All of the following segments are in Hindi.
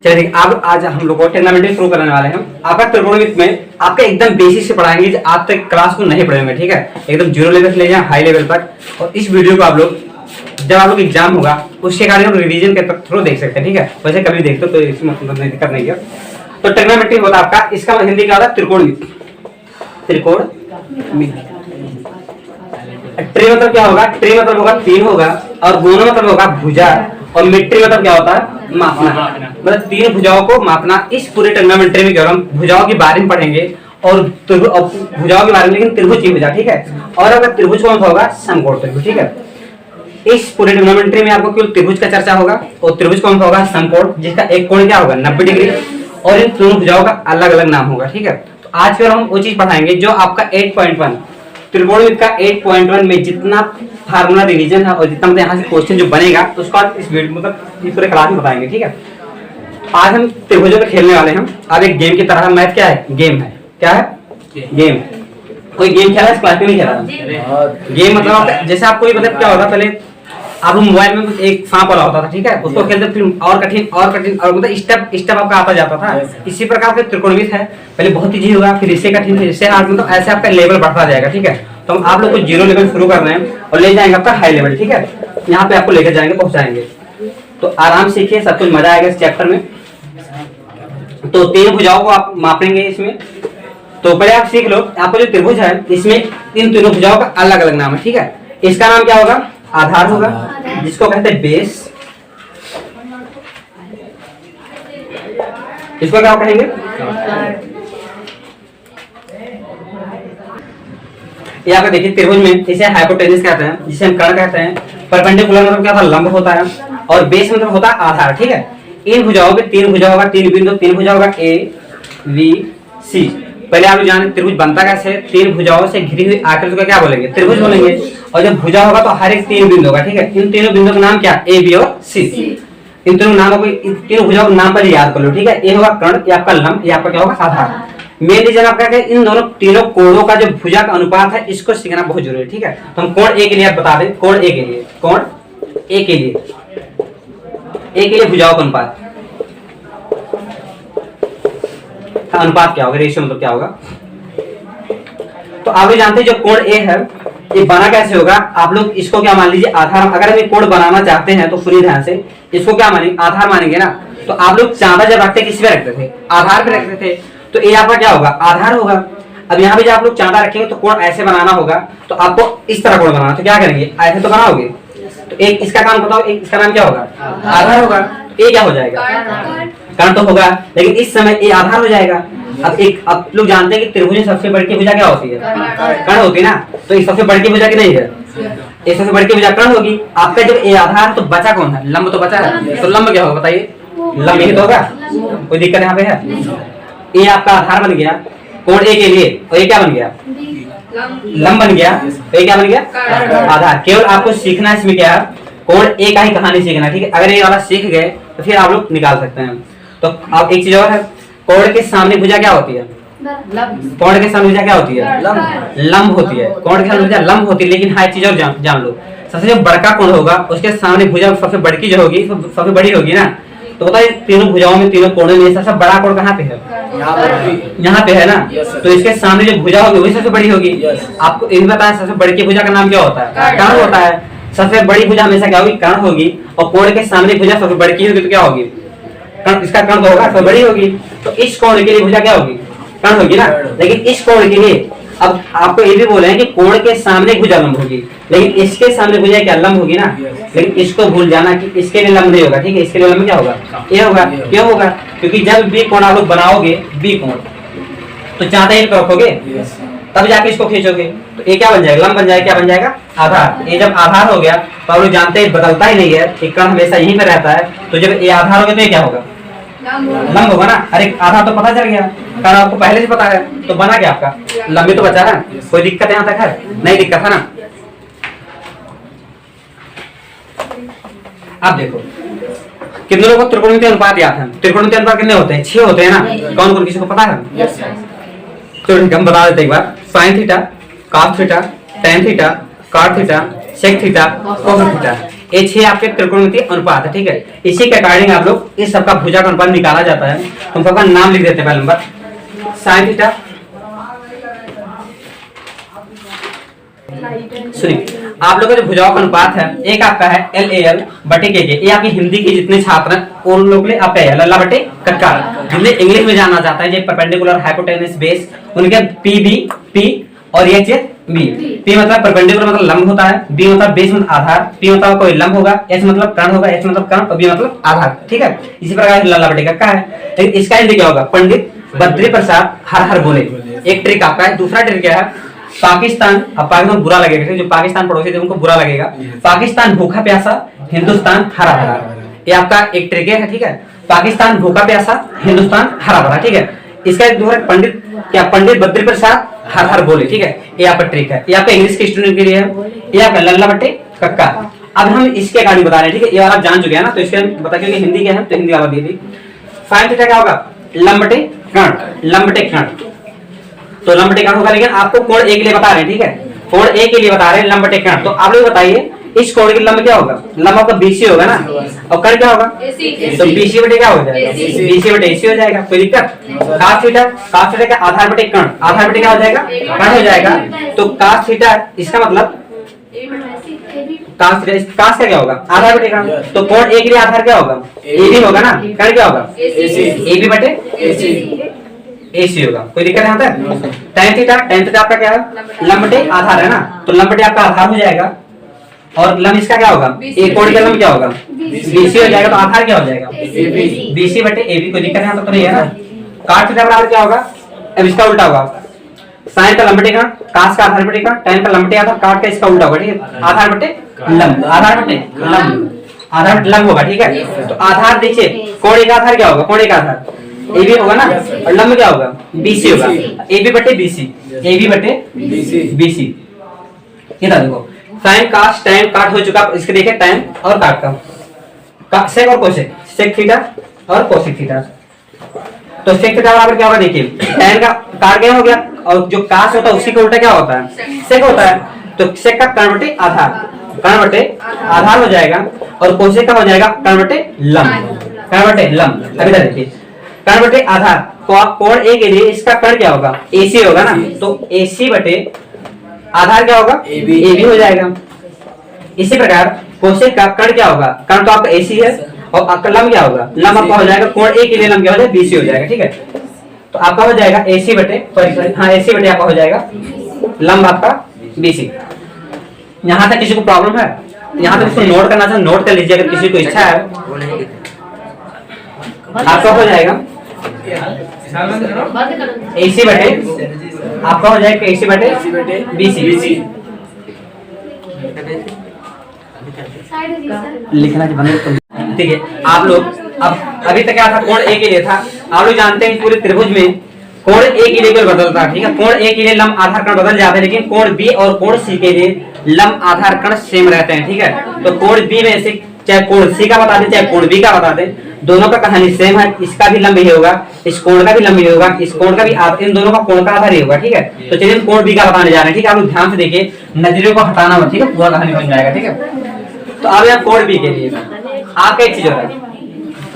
चलिए अब आज हम लोग टूर्नामेंट शुरू करने वाले हैं। आपका त्रिकोणमिति में आपका एकदम बेसिक से पढ़ाएंगे, आज तक क्लास को नहीं पढ़े होंगे, ठीक है। एकदम जीरो लेवल से ले जाए हाई लेवल तक। और इस वीडियो को आप लोग जब आप लोग एग्जाम होगा उसके कारण रिवीजन के थ्रू देख सकते हैं, ठीक है। वैसे कभी देखते हो तो इसमें दिक्कत नहीं है। तो ट्रिग्नोमेट्री होता है आपका, इसका हिंदी क्या होता है? त्रिकोणमिति। त्रिकोणमिति ट्री मतलब क्या होगा? ट्री मतलब होगा तीन होगा, और गोनो मतलब होगा भुजा, और मिट्री मतलब क्या होता है? मापना। मतलब तीन भुजाओं को मापना। इस पूरे ट्रिग्नोमेट्री में हम भुजाओं के बारे में पढ़ेंगे और भुजाओं के बारे में, लेकिन त्रिभुज की भुजा, ठीक है। और अगर त्रिभुज कौन सा होगा? समकोण त्रिभुज, ठीक है। इस पूरे ट्रिग्नोमेट्री में आपको केवल त्रिभुज का चर्चा होगा, और त्रिभुज कौन सा होगा? समकोण, जिसका एक कोण क्या होगा? 90 डिग्री, और इन दोनों भुजाओं का अलग अलग नाम होगा, ठीक है। तो आज फिर हम वो चीज पढ़ाएंगे जो आपका 8.1 त्रिकोणमिति का 8.1 में जितना फार्मूला रिवीजन है और जितना मतलब यहाँ से क्वेश्चन जो बनेगा उसको आज इस वीडियो मतलब इस पूरे क्लास में बताएंगे, ठीक है। आज हम त्रिभुजों पे खेलने वाले हैं। अब एक गेम की तरह मैथ क्या है? गेम है। क्या है? गेम। कोई गेम खेला है इस क्लास में? नहीं खेला। गेम मतलब जैसे आपको मतलब क्या होता, पहले आप मोबाइल में एक सांप वाला होता था, ठीक है, उसको खेलते फिर और कठिन और कठिन, और मतलब स्टेप स्टेप आपका आता जाता था। इसी प्रकार से त्रिकोणमिति है, पहले बहुत इजी होगा, फिर इससे कठिन, फिर इससे हार्ड, मतलब ऐसे आपका लेवल बढ़ता जाएगा, ठीक है। तो हम आप लोग को जीरो लेवल शुरू कर रहे हैं और ले जाएंगे आपका हाई लेवल, ठीक है। यहाँ पे आपको लेकर जाएंगे, पहुंचाएंगे। तो आराम से सीखिए, सब कुछ मजा आएगा इस चैप्टर में। तो तीन भुजाओं को आप मापेंगे इसमें। तो पहले आप सीख लो, आपको जो त्रिभुज है इसमें इन तीनों भुजाओं का अलग अलग नाम है, ठीक है। इसका नाम क्या होगा? आधार होगा, जिसको कहते हैं बेस। इसको क्या कहेंगे? यहाँ पे देखिए त्रिभुज में इसे हाइपोटेन्यूज कहते हैं, जिसे हम कर्ण कहते हैं। परपेंडिकुलर मतलब क्या था? लंब होता है। और बेस मतलब होता है आधार, ठीक है। इन भुजाओं के तीन भुजा होगा, तीन बिंदु, तीन भुजा होगा ए बी सी। पहले आप लोग जाने त्रिभुज बनता कैसे? तीन भुजाओं से घिरी हुई आकृति को क्या बोलेंगे? त्रिभुज बोलेंगे। और जब भुजा होगा तो हर एक तीन बिंदु होगा, ठीक है। इन तीनों बिंदुओं का नाम क्या? ए बी और सी। इन तीनों नामों को, तीनों भुजाओं के नाम पर याद कर लो, ठीक है। ये होगा कर्ण, ये आपका लंब, ये आपका क्या होगा? आधार। मेन रीजन आपका क्या है? इन दोनों तीनों कोणों का जो भुजा का अनुपात है इसको सीखना बहुत जरूरी है, ठीक है। तो हम कोण ए के लिए आप बता दें, कोण ए के लिए, कोण ए के लिए, ए के लिए भुजाओं का अनुपात, अनुपात क्या होगा? रेशियो मतलब क्या होगा? तो आप लोग जानते हैं जो कोण ए है ये बना कैसे होगा? आप लोग इसको क्या मान लीजिए? आधार। अगर हम एक कोण बनाना चाहते हैं तो सुनिए ध्यान से, इसको क्या मानेंगे? आधार मानेंगे ना। तो आप लोग चांदा जब रखते किस पे रखते थे? आधार पे रखते थे। तो ये आपका क्या होगा? आधार होगा। अब यहाँ पे जब आप लोग चांदा रखेंगे तो कोण ऐसे बनाना होगा, तो आपको इस तरह कोण बनाना, तो क्या करेंगे? ऐसे तो बनाओगे। तो एक इसका काम बताओ, एक इसका नाम क्या होगा? आधार होगा। ये क्या हो जाएगा? कर्ण तो होगा, लेकिन इस समय ये आधार हो जाएगा। अब एक आप लोग जानते हैं कि त्रिभुज में सबसे बड़ी भुजा क्या होती है? कर्ण होती है ना। तो इस सबसे बड़ी भुजा की नहीं है, इस सबसे बड़ी भुजा कर्ण होगी। आपका जब ये आधार है तो बचा कौन है? लंब तो बचा है। तो लंब क्या होगा बताइए? लंब ही तो होगा। कोई दिक्कत यहाँ पे है? ये आपका आधार बन गया कोण ए के लिए, और ये क्या बन गया? लंब बन गया। तो ये क्या बन गया? आधार। केवल आपको सीखना इसमें क्या? कोण ए का ही कहानी सीखना, ठीक है। अगर ये वाला सीख गए तो फिर आप लोग निकाल सकते हैं। तो अब एक चीज और है, कोण के सामने भुजा क्या होती है? कोण के सामने भुजा क्या होती है? लंब होती है। कोण के सामने भुजा लंब होती है, लेकिन हाँ एक चीज और जान लो, सबसे जो बड़का कोण होगा उसके सामने भुजा सबसे बड़की जो होगी, सबसे बड़ी होगी ना। तो बताइए तीनों भुजाओं में, तीनों कोणों में सबसे बड़ा कोण कहाँ पे है? यहाँ पे है ना। तो इसके सामने जो भुजा होगी वही सबसे बड़ी होगी। आपको ये भी बताया सबसे बड़ी की भुजा का नाम क्या होता है? कर्ण होता है। सबसे बड़ी भुजा हमेशा क्या होगी? कर्ण होगी। और कोण के सामने भुजा सबसे बड़ी होगी तो क्या होगी? कर्ण। इसका कर्ण तो होगा, सबसे बड़ी होगी। तो इस कोण के लिए भुजा क्या होगी? कर्ण होगी ना। लेकिन इस कोण के लिए अब आपको ये भी बोले हैं कि कोण के सामने भुजा लंब होगी, लेकिन इसके सामने भुजा क्या लंब होगी ना। लेकिन इसको भूल जाना कि इसके लिए लंब नहीं होगा, ठीक है। इसके लिए लंब क्या होगा? ये होगा। क्यों होगा? क्योंकि जब बी कोण आप लोग बनाओगे, बी कोण, तो चाहते ही रखोगे तब जाके इसको खींचोगे, तो ये क्या बन जाएगा? लंब बन जाएगा। क्या बन जाएगा? आधार। ये जब आधार हो गया तो आप लोग जानते हैं बदलता ही नहीं है, एक कर्ण हमेशा यहीं पर रहता है। तो जब ये आधार हो गया तो ये क्या होगा? लंब होगा ना। अरे आधार तो पता चल गया, कारण आपको पहले से पता है, तो बना क्या आपका? लंबी तो बचा है। कोई दिक्कत यहाँ तक है? नहीं दिक्कत है ना। अब देखो कितने लोगों को त्रिकोणमिति अनुपात याद है? त्रिकोणमिति अनुपात कितने होते हैं? 6 होते हैं ना। कौन कौन, किसी को पता है? चलो हम बता देते एक बार। Sine theta, cos theta, tan theta, cot theta, sec theta, cos theta. ये 6 आपके त्रिकोणमितीय अनुपात है, ठीक है। इसी के अकॉर्डिंग आप लोग इस सबका भुजा का अनुपात निकाला जाता है। हम सबका नाम लिख देते हैं। पहले नंबर साइन थीटा, सुनिए आप लोगों का जो भुजाओं का अनुपात है, एक आपका है LAL बटे के, ये आपकी हिंदी के जितने छात्र हैं उन लोग के लिए आपका है लल्ला बटे कक्का। जिन्हें इंग्लिश में जानना चाहता है, ये परपेंडिकुलर हाइपोटेनस बेस, उनके PB P और ये B। P मतलब परपेंडिकुलर मतलब लंब होता है, B मतलब बेस मतलब आधार, P मतलब कोई लंब होगा, H मतलब कर्ण होगा, H मतलब कर्ण और B मतलब आधार, ठीक है। इसी प्रकार लल्ला बटे कक्का है। लेकिन इसका हिंदी क्या होगा? पंडित बद्री प्रसाद हर हर बोले। एक ट्रिक आपका है। दूसरा ट्रिक क्या है? पाकिस्तान, अब पाकिस्तान बुरा लगेगा, जो पाकिस्तान पड़ोसी थे उनको बुरा लगेगा। पाकिस्तान भूखा प्यासा, हिंदुस्तान हरा भरा, ये आपका एक ट्रिक है, ठीक है। पाकिस्तान भूखा प्यासा, हिंदुस्तान हरा भरा, ठीक है। इसका एक दूसरा पंडित क्या? पंडित बद्री प्रसाद हर हर बोले, ठीक है। ये आपका ट्रिक है। ये आपका इंग्लिश के स्टूडेंट के लिए है। ये आपका लल्ला बटे कक्का। अब हम इसके अकॉर्डिंग बता रहे हैं, ठीक है। ये वाला आप जान चुके हैं ना, तो इसके बता, क्योंकि हिंदी क्या है तो हिंदी वाला दी थी। फाइन थीटा क्या होगा? लंब बटे कर्ण, लंब बटे कर्ण, तो लंब बटे कर्ण होगा। लेकिन आपको कोण ए के लिए बता रहे हैं, ठीक है। कोण ए के लिए बता रहे हैं लंब बटे कर्ण। तो आप लोग बताइए इस कोण की लंब क्या होगा? लंब आपका BC होगा ना, और कर्ण क्या होगा? तो BC बटे क्या हो जाएगा? BC बटे AC हो जाएगा। कोई दिक्कत? cos थीटा, cos थीटा का आधार बटे कर्ण, आधार बटे क्या हो जाएगा? कर्ण हो जाएगा। तो cos थीटा, इसका मतलब cos थीटा, cos का क्या होगा? आधार बटे कर्ण। तो कोण ए के लिए आधार क्या होगा? AB होगा ना, कर्ण क्या होगा? AB बटे AC होगा। कोई दिक्कत यहाँ तक? tan थीटा, tan थीटा आपका क्या है? लंब बटे आधार है ना, तो लंब बटे आपका आधार हो जाएगा। और लंब इसका क्या होगा? एक कोण का लंब क्या होगा? BC हो जाएगा। तो आधार क्या हो जाएगा? BC बटे AB। कोई दिक्कत यहाँ तक तो नहीं है ना? cos थीटा बराबर क्या होगा? अब इसका उल्टा होगा। sin का लंब बटे कर्ण, cos का आधार बटे कर्ण, tan का लंब बटे आधार, cot का इसका उल्टा होगा, ठीक है। आधार बटे लंब, आधार बटे लंब, आधार बटे लंब होगा, ठीक है। तो आधार देखिए, कोण ए का आधार क्या होगा? कोण ए का आधार AB होगा ना, और लंब क्या होगा? BC होगा। AB बटे BC, AB बटे BC। ये देखो sin cos tan cot हो चुका। इसके देखिए tan और cot का sec और cosec, sec थीटा और cosec थीटा। तो sec थीटा बराबर क्या होगा? देखिए tan का cot क्या हो गया, और जो cos होता है उसी का उल्टा क्या होता है? sec होता है। तो sec का कर्ण बटे आधार, कर्ण बटे आधार हो जाएगा, और cosec का हो जाएगा कर्ण बटे लंब, कर्ण बटे लंब। अभी तक देखिए कर्ण बटे आधार, कोण ए के लिए इसका कर्ण क्या होगा? AC होगा ना, तो AC बटे आधार क्या होगा? AB हो जाएगा। इसी प्रकार कोसेक का कर्ण क्या होगा? कर्ण तो आपका AC है, और आपका लंब क्या होगा? लंब आपका हो जाएगा, कोण ए के लिए लंब क्या हो जाएगा? BC हो जाएगा, ठीक है। तो आपका हो जाएगा AC बटे, हाँ AC बटे आपका हो जाएगा लंब आपका BC। यहाँ तक किसी को प्रॉब्लम है? यहाँ तक इसको नोट करना चाहिए, नोट कर लीजिए अगर किसी को इच्छा है। आपका हो जाएगा AC बटे, आपका हो जाएगा AC बटे BC। लिखना चाहिए, ठीक है। आप लोग अब अभी तक क्या था? कोण ए के लिए था। आप लोग जानते हैं पूरे त्रिभुज में कोण ए के लिए बदलता है, ठीक है। कोण ए के लिए लंब आधार कर्ण बदल जाते हैं, लेकिन कोण B और कोण C के लिए लंब आधार कर्ण सेम रहते हैं, ठीक है। तो कोण B में से चाहे कोण C का बता दें चाहे कोण B का बता दें, दोनों का कहानी सेम है। इसका भी लंब ये होगा, इस कोण का भी लंब ये होगा, इस कोण का भी, इन दोनों का कोण का आधार ये होगा, ठीक है। तो चलिए हम कोण B का बताने जा रहे हैं, ठीक है। आप लोग ध्यान से देखिए, नजरियों को हटाना मत, ठीक है, पूरा कहानी बन जाएगा, ठीक है। तो अब यहाँ कोण B के लिए आपका एक चीज होगा,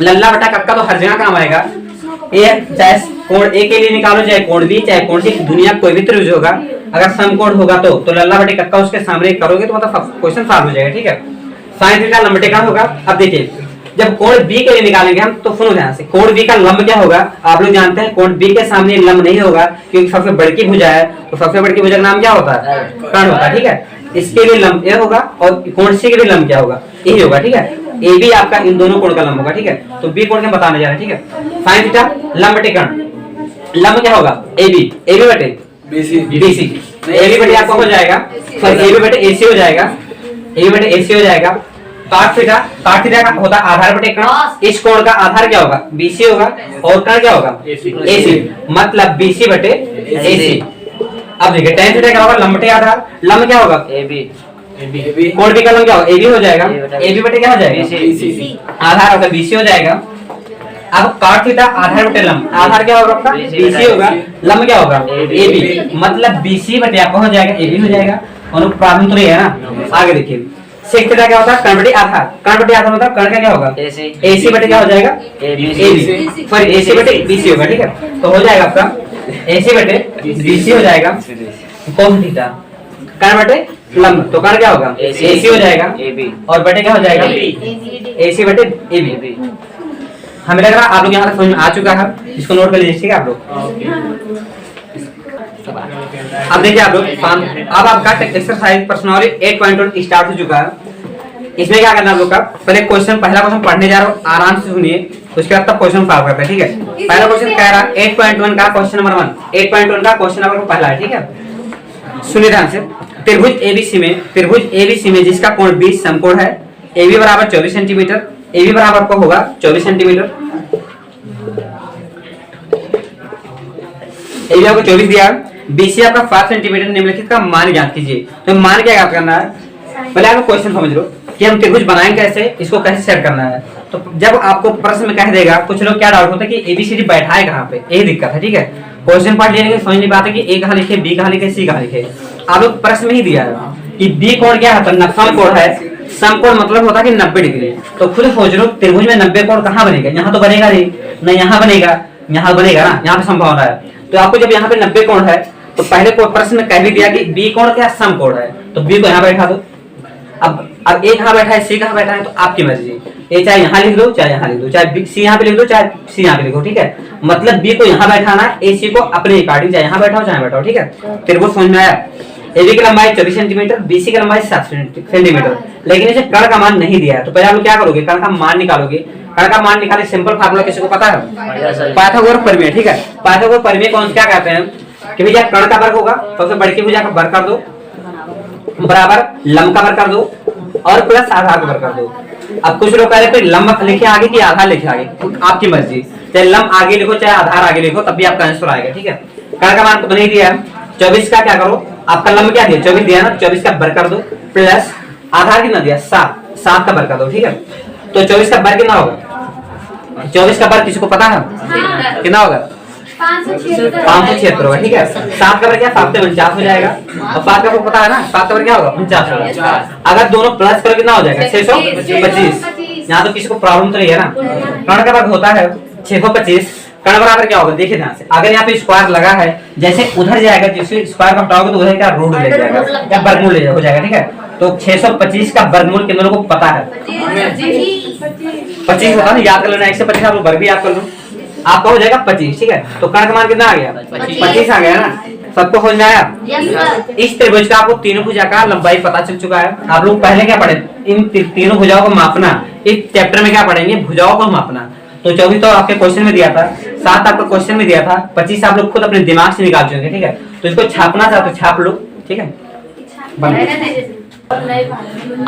लल्ला बटा कक्का तो हर जगह काम आएगा। ये चाहे कोण ए के लिए निकालो, चाहे कोण B, चाहे कोण C, दुनिया कोई भी त्रिभुज होगा, अगर समकोण होगा तो लल्ला बटे कक्का उसके सामने करोगे तो मतलब क्वेश्चन सॉल्व हो जाएगा, ठीक है। sin थीटा लंब बटे कर्ण होगा। अब देखिए जब कोण B के लिए निकालेंगे हम, तो सुनो ध्यान से, कोण B का लंब क्या होगा? आप लोग जानते हैं कोण B के सामने लंब नहीं होगा, क्योंकि सबसे बड़ी भुजा है, तो सबसे बड़ी भुजा का नाम क्या होता है? कर्ण होता है, ठीक है। इसके लिए लंब ए होगा, और कोण C के लिए लंब क्या होगा? ए होगा, ठीक है। AB आपका इन दोनों कोण का लंब होगा, ठीक है। तो B कोण के बताने जा रहे हैं, ठीक है। sin थीटा लंब बटे कर्ण, लंब क्या होगा? AB बटे BC, AB बटे आपका हो जाएगा, सॉरी AB बटे AC हो जाएगा, AB बटे AC हो जाएगा। cos थीटा का होता है आधार बटे कर्ण, इस कोण का आधार क्या होगा? BC होगा, और कर्ण क्या होगा? AC, मतलब BC बटे AC। अब देखिए tan थीटा क्या होगा? लंब बटे आधार, लंब क्या होगा? AB, कोण B का लंब क्या होगा? AB हो जाएगा, AB बटे क्या हो जाएगा? BC, आधार होगा BC हो जाएगा। अब cot थीटा आधार बटे लंब, आधार क्या होगा आपका? BC होगा, लंब क्या होगा? AB, मतलब BC बटे आपका हो जाएगा AB हो जाएगा। और प्रॉब्लम तो नहीं है ना। आगे देखिए सेक थीटा क्या होता है, कर्ण बटे आधार। कर्ण बटे आधार मतलब कर्ण का क्या होगा, AC बटे क्या हो जाएगा, AB, सॉरी AC बटे BC होगा, ठीक है। तो हो जाएगा आपका AC बटे BC हो जाएगा cos थीटा, कर्ण बटे लंब, तो कर्ण क्या होगा AC हो जाएगा और बटे क्या हो जाएगा AC बटे AB। हमें लग रहा है आप लोग यहाँ तक समझ में आ चुका है, इसको नोट कर लीजिए, ठीक है आप लोग। अब देखिए आप लोग, अब आपका एक्सरसाइज प्रश्नावली 8.1 स्टार्ट हो चुका है। इसमें क्या करना है आप लोग का, पहले क्वेश्चन, पहला क्वेश्चन पढ़ने जा रहा हूँ, आराम से सुनिए, उसके बाद तब क्वेश्चन सॉल्व करते हैं, ठीक है। पहला क्वेश्चन कह रहा है 8.1 का क्वेश्चन नंबर 1, 8.1 का क्वेश्चन नंबर पहला है, ठीक है। सुनिए ध्यान से, त्रिभुज ABC में जिसका कोण 20 समकोण है, AB बराबर 24 सेंटीमीटर, AB बराबर आपको होगा 24 सेंटीमीटर, AB आपको 24 दिया, BC आपका 5 सेंटीमीटर, निम्नलिखित का मान ज्ञात कीजिए। तो मान क्या ज्ञात करना है, पहले आप क्वेश्चन समझ लो कि हम त्रिभुज बनाएंगे कैसे, इसको कैसे सेट करना है। तो जब आपको प्रश्न में कह देगा, कुछ लोग क्या डाउट होता है कि ABCD बैठाए कहाँ पे, यही दिक्कत है, ठीक है। क्वेश्चन पढ़ लेने के समझ नहीं पाते कि A कहाँ लिखे, B कहाँ लिखे, C कहाँ लिखे। आप लोग प्रश्न में ही दिया है कि B कोण क्या है, समकोण है, समकोण मतलब होता है कि 90 डिग्री। तो खुद सोच लो त्रिभुज में 90 कोण कहाँ बनेगा, यहाँ तो बनेगा नहीं, न यहाँ बनेगा, यहाँ बनेगा ना, यहाँ पे संभावना है। तो आपको जब यहाँ पे 90 कोण है, तो पहले प्रश्न में कह भी दिया कि B कोण क्या समकोण है, तो B को यहाँ बैठा दो। अब A कहाँ बैठा है, C कहाँ बैठा है, तो आपकी मर्जी, A चाहे यहाँ लिख दो, चाहे यहाँ लिख दो, चाहे C यहाँ पे लिख दो, चाहे C यहाँ पे लिखो, ठीक है। मतलब B को यहाँ बैठाना है, AC को अपने अकॉर्डिंग, चाहे यहाँ बैठाओ चाहे बैठाओ, ठीक है। त्रिभुज समझ में आया। AB की लंबाई 24 सेंटीमीटर, BC की लंबाई 7 सेंटीमीटर, लेकिन इसे कर्ण का मान नहीं दिया है। तो पहले आप क्या करोगे, कर्ण का मान निकालोगे। कर्ण का मान निकाले सिंपल फार्मूला किसी को पता है, पाइथागोरस प्रमेय, ठीक है। पाइथागोरस प्रमेय कौन क्या कहते हैं कि भैया कर्ण का वर्ग होगा, सबसे बड़ी भुजा का वर्ग कर दो, बराबर लंब का वर्ग कर दो और प्लस आधार का वर्ग कर दो। अब कुछ लोग कह रहे हैं लंब लिखे आगे कि आधार लिखे आगे, तो आपकी मर्जी, चाहे लंब आगे लिखो चाहे आधार आगे लिखो, तब भी आपका आंसर आएगा, ठीक है। कर्ण का मान तो नहीं दिया, 24 का क्या करो, आपका लंब क्या दिया 24 दिया ना, 24 का वर्ग कर दो प्लस आधार कितना दिया 7 का वर्ग कर दो, ठीक है। तो 24 का वर्ग कितना होगा, 24 का वर्ग किसी को पता है कितना होगा, 576 होगा, ठीक है। 7 का वर्ग क्या 7 से 49 हो जाएगा, और 7 का पता है ना, 7 का वर्ग क्या होगा 49 होगा। अगर दोनों प्लस करो कितना हो जाएगा 625। यहाँ तो किसी को प्रॉब्लम तो नहीं है ना। कर्ण का वर्ग होता है 625, कर्ण बराबर क्या होगा देखिए ध्यान से, अगर यहाँ पे स्क्वायर लगा है, जैसे उधर जाएगा, जिससे स्क्वायर हटाओगे तो उधर क्या रूट ले जाएगा या वर्गमूल ले हो जाएगा, ठीक है। तो 625 का वर्गमूल किन लोगों को पता है, 25 होता है ना, याद कर लेना, 125 आप वर्ग भी याद कर लो, आपका हो जाएगा 25, ठीक है। तो कर्ण का मान कितना आ गया 25 आ गया ना, सबको समझ में आया। इस त्रिभुज का आपको तीनों भुजा का लंबाई पता चल चुका है। आप लोग पहले क्या पढ़े, इन तीनों भुजाओं को मापना, इस चैप्टर में क्या पढ़ेंगे भुजाओं को मापना। तो 24 तो आपके क्वेश्चन में दिया था, 7 आपका क्वेश्चन में दिया था, 25 आप लोग खुद अपने दिमाग से निकाल चुके, ठीक है। तो इसको छापना चाहते तो छाप लो, ठीक है। अब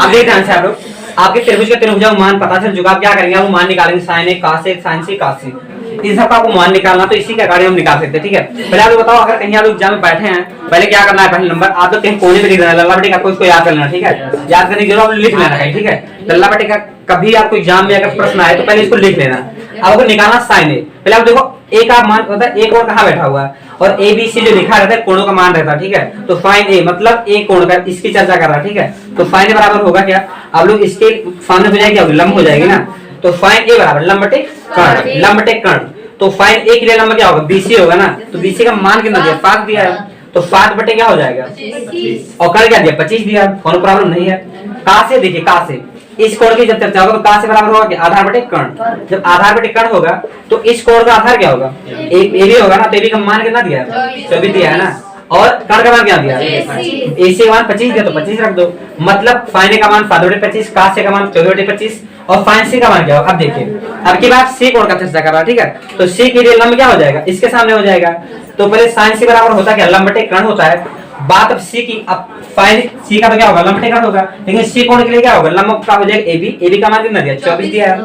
देखिए ध्यान से आप लोग, आपके त्रिभुज के तीनों भुजाओं का मान पता चल चुका, आप क्या करेंगे, आप मान निकालेंगे sin A cos A sin C cos C, इन सब का आपको मान निकालना, तो इसी के अकॉर्डिंग हम निकाल सकते हैं, ठीक है। पहले आप लोग बताओ, अगर कहीं आप लोग एग्जाम में बैठे हैं, पहले क्या करना है, पहले नंबर आप लोग कहीं कोने में लिख देना, लल्ला बटी का आपको इसको याद कर लेना, ठीक है। याद करने की जरूरत लिख लेना है, ठीक है। लल्ला बटी का कभी आपको एग्जाम में अगर प्रश्न आए तो पहले इसको लिख लेना। अब आपको निकालना sin A, पहले आप देखो A का मान होता है, A कोण कहाँ बैठा हुआ है, और ABC जो लिखा रहता है कोणों का मान रहता है, ठीक है। तो फाइन A मतलब A कोण का, इसकी चर्चा कर रहा है, ठीक है। तो फाइन A बराबर होगा क्या, आप लोग इसके सामने हो जाएगी, लंब हो जाएगी ना, तो फाइन A बराबर लंब बटे कर्ण, लंब बटे कर्ण। तो फाइन A के लिए लंब क्या होगा BC होगा ना, तो BC का मान कितना दिया 5 दिया है, तो 5 बटे क्या हो जाएगा, और कर्ण क्या दिया 25 दिया, कोनो प्रॉब्लम नहीं है। कहाँ से देखिए, कहाँ से इस कोण की जब चर्चा होगा तो कहाँ से बराबर होगा कि आधार बटे कर्ण। जब आधार बटे कर्ण होगा तो इस कोण का आधार क्या होगा, AB होगा ना, तो AB का मान कितना दिया 24 दिया है ना, और कर्ण का मान क्या दिया AC का मान 25 दिया, तो 25 रख दो। मतलब फाइन A का मान 5 बटे 25, cos A का मान 24 बटे 25, और फाइन C का मान क्या होगा। अब देखिए अब की बात C कोण का चर्चा कर रहा है, ठीक है। तो C के लिए लंब क्या हो जाएगा, इसके सामने हो जाएगा, तो पहले sin C बराबर होता क्या लंब बटे कर्ण होता है। बात अब C की, अब फाइन C का तो क्या होगा लंब बटे कर्ण होगा, लेकिन C कोण के लिए क्या होगा लंब का हो जाएगा AB, AB का मान कितना दिया 24 दिया है,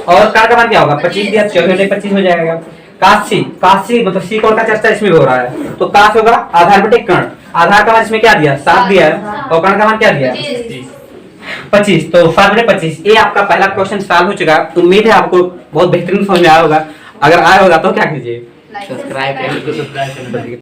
और कर्ण का मान क्या होगा 25 दिया, 24 बटे 25 हो जाएगा। cos C मतलब C कोण का चर्चा इसमें भी हो रहा है, तो cos होगा आधार बटे कर्ण, आधार का मान इसमें क्या दिया 7 दिया है, और कर्ण का मान क्या दिया 25, तो 5 बटे 25। ये आपका पहला क्वेश्चन सॉल्व हो चुका है। उम्मीद है आपको बहुत बेहतरीन समझ में आया होगा, अगर आया होगा तो क्या कीजिए सब्सक्राइब करिए।